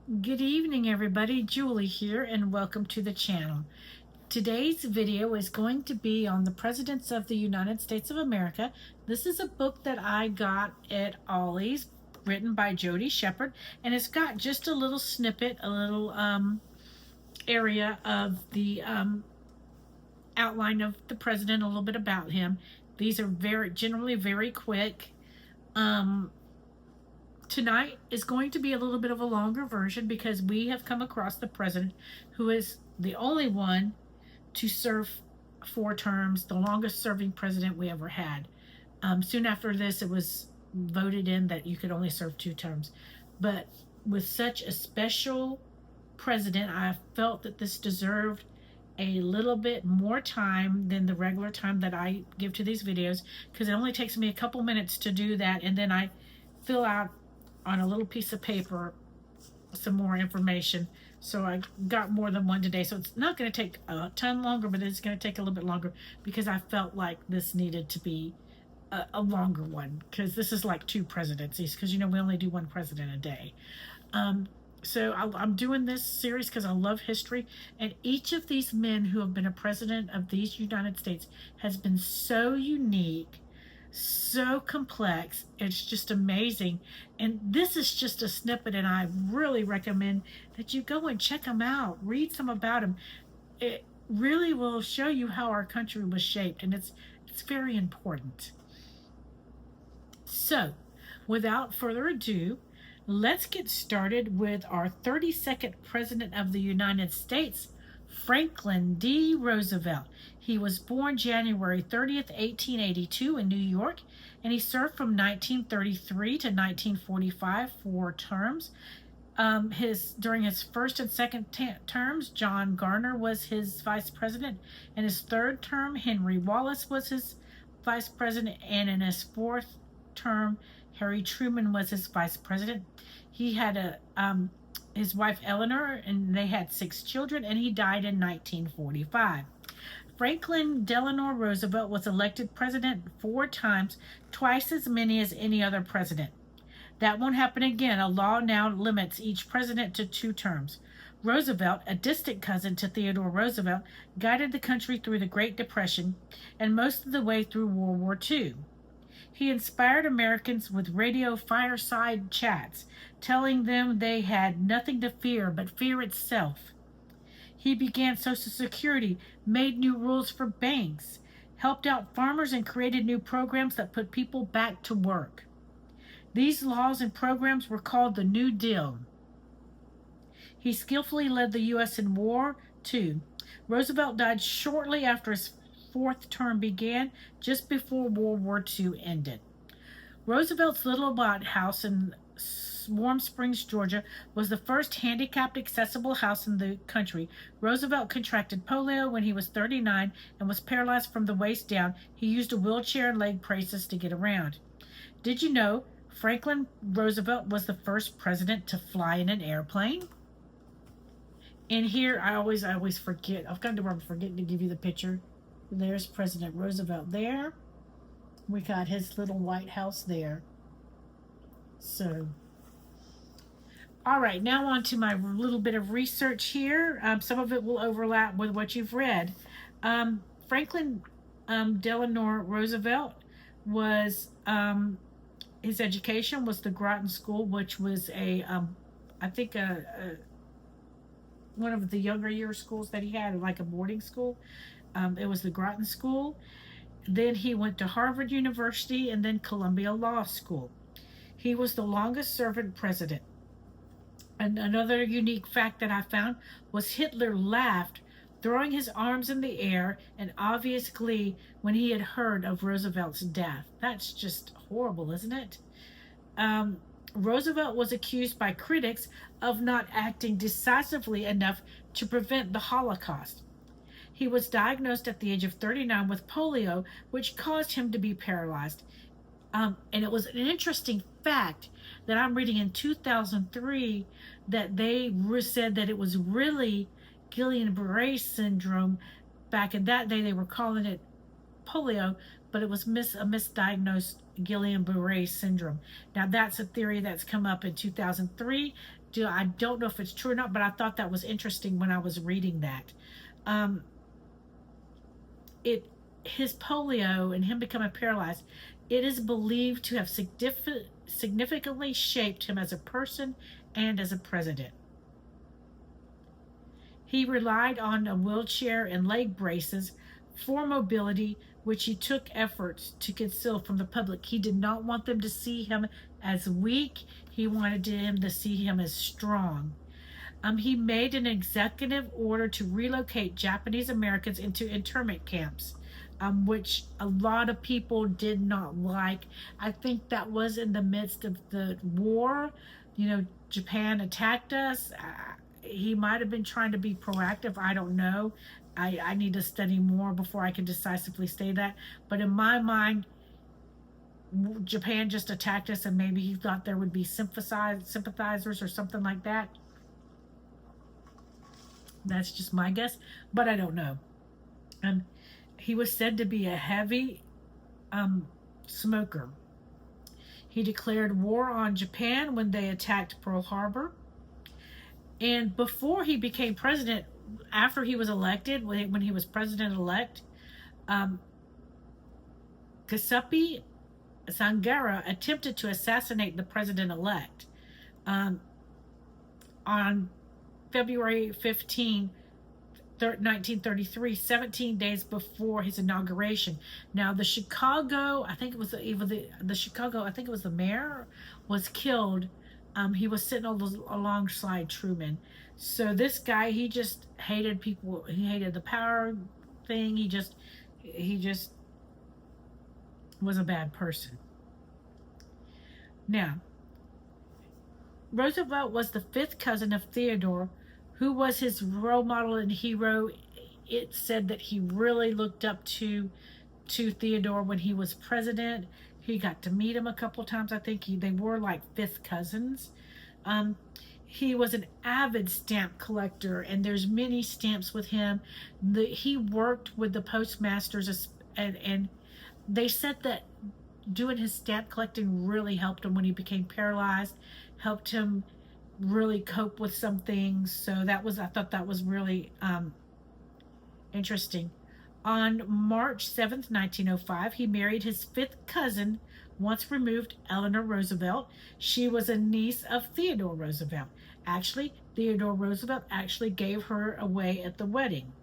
Good evening, everybody. Julie here, and welcome to the channel. Today's video is going to be on the Presidents of the United States of America. This is a book that I got at Ollie's, written by Jody Shepard, and it's got just a little snippet, a little area of the outline of the president, a little bit about him. These are generally very quick. Tonight is going to be a little bit of a longer version because we have come across the president who is the only one to serve 4 terms, the longest serving president we ever had. Soon after this, it was voted in that you could only serve 2 terms. But with such a special president, I felt that this deserved a little bit more time than the regular time that I give to these videos, because it only takes me a couple minutes to do that, and then I fill out on a little piece of paper some more information. So I got more than one today. So it's not going to take a ton longer, but it's going to take a little bit longer because I felt like this needed to be a longer one, because this is like 2 presidencies, because we only do 1 president a day. So I'm doing this series because I love history, and each of these men who have been a president of these United States has been so unique, so complex. It's just amazing. And this is just a snippet, and I really recommend that you go and check them out, read some about them. It really will show you how our country was shaped, and it's very important. So without further ado, let's get started with our 32nd president of the United States, Franklin D Roosevelt. He was born January 30th, 1882 in New York, and he served from 1933 to 1945, 4 terms. During his first and second terms, John Garner was his vice president. In his 3rd term, Henry Wallace was his vice president, and in his 4th term, Harry Truman was his vice president. He had his wife Eleanor, and they had 6 children, and he died in 1945. Franklin Delano Roosevelt was elected president 4 times, twice as many as any other president. That won't happen again. A law now limits each president to 2 terms. Roosevelt, a distant cousin to Theodore Roosevelt, guided the country through the Great Depression and most of the way through World War II. He inspired Americans with radio fireside chats, telling them they had nothing to fear but fear itself. He began Social Security, made new rules for banks, helped out farmers, and created new programs that put people back to work. These laws and programs were called the New Deal. He skillfully led the U.S. in War II. Roosevelt died shortly after his 4th term began, just before World War II ended. Roosevelt's Little White House in Warm Springs, Georgia, was the first handicapped accessible house in the country. Roosevelt contracted polio when he was 39 and was paralyzed from the waist down. He used a wheelchair and leg braces to get around. Did you know Franklin Roosevelt was the first president to fly in an airplane? And here, I always forget. I've gotten to where I'm forgetting to give you the picture. There's President Roosevelt there. We got his little White House there. So, all right, now on to my little bit of research here. Some of it will overlap with what you've read. Franklin Delano Roosevelt was, his education was the Groton School, which was I think one of the younger year schools that he had, like a boarding school. It was the Groton School. Then he went to Harvard University and then Columbia Law School. He was the longest serving president. And another unique fact that I found was Hitler laughed, throwing his arms in the air in obvious glee when he had heard of Roosevelt's death. That's just horrible, isn't it? Roosevelt was accused by critics of not acting decisively enough to prevent the Holocaust. He was diagnosed at the age of 39 with polio, which caused him to be paralyzed. And it was an interesting fact that I'm reading in 2003 that they said that it was really Guillain-Barré syndrome. Back in that day, they were calling it polio, but it was a misdiagnosed Guillain-Barré syndrome. Now that's a theory that's come up in 2003. I don't know if it's true or not, but I thought that was interesting when I was reading that. Um, it his polio and him becoming paralyzed, it is believed to have significantly shaped him as a person and as a president. He relied on a wheelchair and leg braces for mobility, which he took efforts to conceal from the public. He did not want them to see him as weak. He wanted him to see him as strong. He made an executive order to relocate Japanese Americans into internment camps, which a lot of people did not like. I think that was in the midst of the war. Japan attacked us. He might have been trying to be proactive. I don't know. I need to study more before I can decisively say that. But in my mind, Japan just attacked us, and maybe he thought there would be sympathizers or something like that. That's just my guess, but I don't know. He was said to be a heavy smoker. He declared war on Japan when they attacked Pearl Harbor. And before he became president, after he was elected, when he was president-elect, Giuseppe Zangara attempted to assassinate the president-elect on February 15, 1933, 17 days before his inauguration. Now, the Chicago, I think it was the mayor, was killed. He was sitting alongside Truman. So this guy, he just hated people. He hated the power thing. He just was a bad person. Now, Roosevelt was the fifth cousin of Theodore, who was his role model and hero. It said that he really looked up to Theodore when he was president. He got to meet him a couple times. I think they were like fifth cousins. He was an avid stamp collector, and there's many stamps with him. He worked with the postmasters, and they said that doing his stamp collecting really helped him when he became paralyzed, helped him really cope with some things. So I thought that was really interesting. On March 7th, 1905, he married his fifth cousin, once removed, Eleanor Roosevelt. She was a niece of Theodore Roosevelt. Actually, Theodore Roosevelt actually gave her away at the wedding.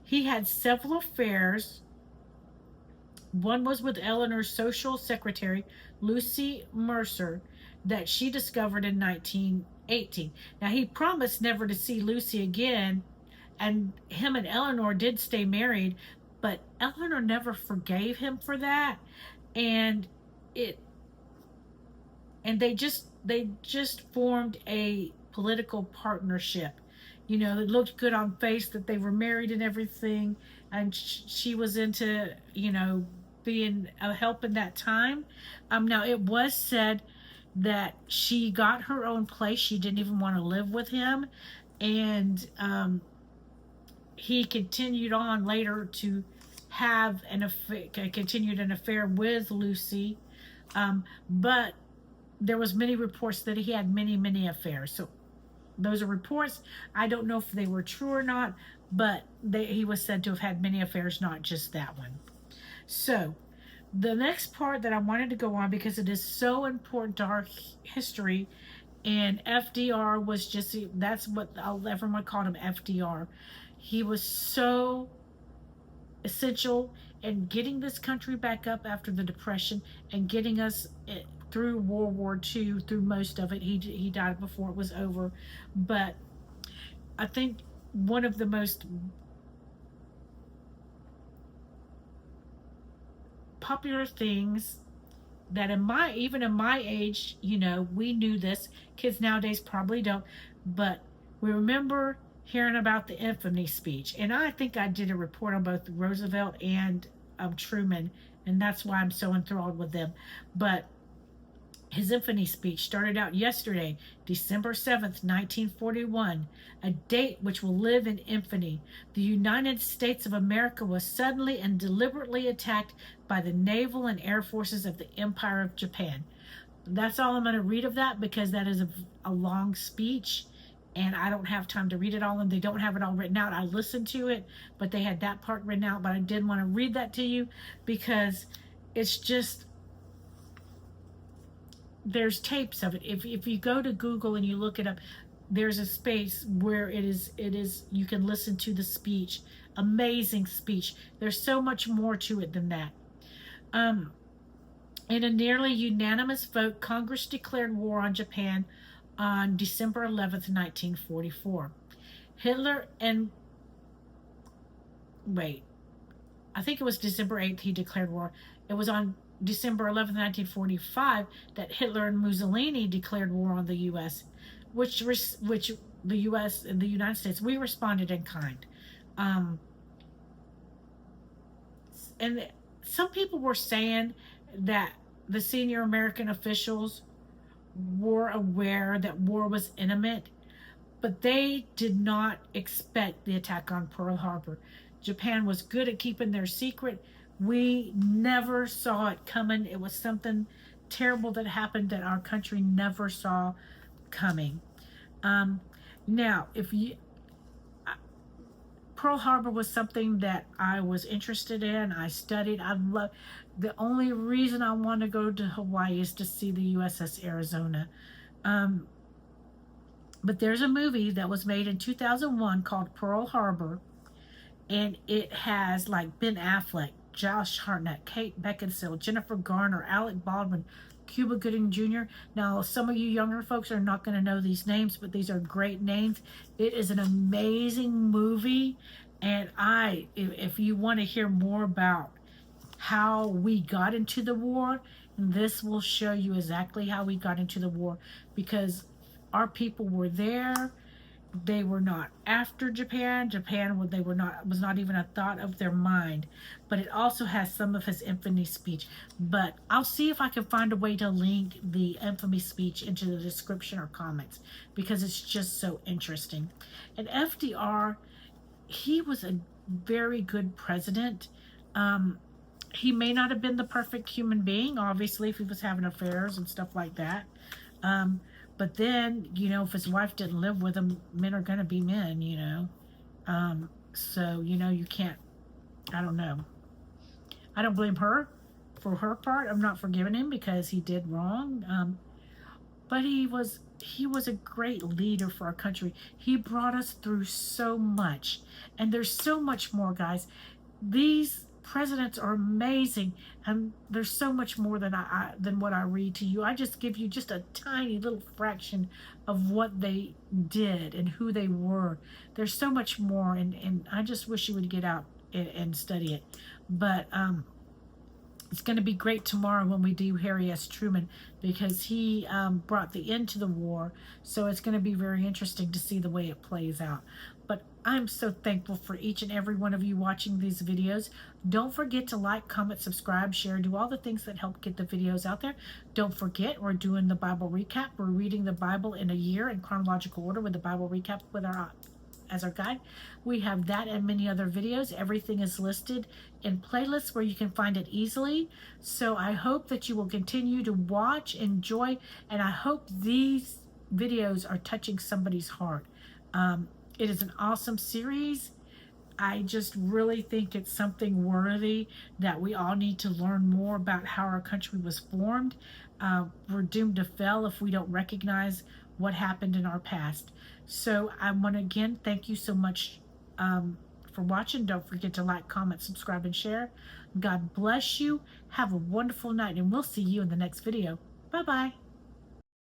He had several affairs. One was with Eleanor's social secretary, Lucy Mercer, that she discovered in 1918. Now, he promised never to see Lucy again, and him and Eleanor did stay married, but Eleanor never forgave him for that, and they just formed a political partnership. It looked good on face that they were married and everything, and she was into being a help in that time. Now, it was said that she got her own place. She didn't even want to live with him, and he continued on later to have continued an affair with Lucy, but there was many reports that he had many affairs. So those are reports. I don't know if they were true or not, but he was said to have had many affairs, not just that one. So the next part that I wanted to go on, because it is so important to our history, and FDR was that's what everyone called him, FDR. He was so essential in getting this country back up after the Depression and getting us through World War II, through most of it. He died before it was over. But I think one of the most popular things that even in my age, we knew this. Kids nowadays probably don't, but we remember hearing about the infamy speech. And I think I did a report on both Roosevelt and Truman, and that's why I'm so enthralled with them. But His infamy speech started out yesterday, December 7th, 1941, a date which will live in infamy. The United States of America was suddenly and deliberately attacked by the naval and air forces of the Empire of Japan. That's all I'm going to read of that, because that is a long speech and I don't have time to read it all, and they don't have it all written out. I listened to it, but they had that part written out, but I did want to read that to you because it's just, there's tapes of it. If you go to Google and you look it up, there's a space where it is you can listen to the speech. Amazing speech. There's so much more to it than that. um in a nearly unanimous vote, Congress declared war on Japan on December 11th, 1944. Hitler and wait, I think it was December 8th he declared war. It was on December 11th, 1945 that Hitler and Mussolini declared war on the US, which the US and the United States, we responded in kind. Um, and some people were saying that the senior American officials were aware that war was imminent, but they did not expect the attack on Pearl Harbor. Japan was good at keeping their secret. We never saw it coming. It was something terrible that happened that our country never saw coming. Um, now, if you Pearl Harbor was something that I was interested in. I studied. I love. The only reason I want to go to Hawaii is to see the USS Arizona. Um, but there's a movie that was made in 2001 called Pearl Harbor, and it has like Ben Affleck, Josh Hartnett, Kate Beckinsale, Jennifer Garner, Alec Baldwin, Cuba Gooding Jr. Now, some of you younger folks are not going to know these names, but these are great names. It is an amazing movie, and if you want to hear more about how we got into the war, this will show you exactly how we got into the war, because our people were there. They were not after Japan. They were not, was not even a thought of their mind. But it also has some of his infamy speech. But I'll see if I can find a way to link the infamy speech into the description or comments, because it's just so interesting. And FDR, he was a very good president. He may not have been the perfect human being, obviously, if he was having affairs and stuff like that. Um, but then, if his wife didn't live with him, men are going to be men. So, you can't, I don't know. I don't blame her for her part. I'm not forgiving him because he did wrong. But he was a great leader for our country. He brought us through so much. And there's so much more, guys. These presidents are amazing, and there's so much more than what I read to you. I just give you just a tiny little fraction of what they did and who they were. There's so much more, and I just wish you would get out and study it. But it's going to be great tomorrow when we do Harry S. Truman, because he brought the end to the war. So it's going to be very interesting to see the way it plays out. But I'm so thankful for each and every one of you watching these videos. Don't forget to like, comment, subscribe, share, do all the things that help get the videos out there. Don't forget, we're doing the Bible recap. We're reading the Bible in a year in chronological order with the Bible recap as our guide. We have that and many other videos. Everything is listed in playlists where you can find it easily. So I hope that you will continue to watch, enjoy, and I hope these videos are touching somebody's heart. It is an awesome series. I just really think it's something worthy that we all need to learn more about how our country was formed. We're doomed to fail if we don't recognize what happened in our past. So I want to again thank you so much for watching. Don't forget to like, comment, subscribe, and share. God bless you. Have a wonderful night, and we'll see you in the next video. Bye-bye.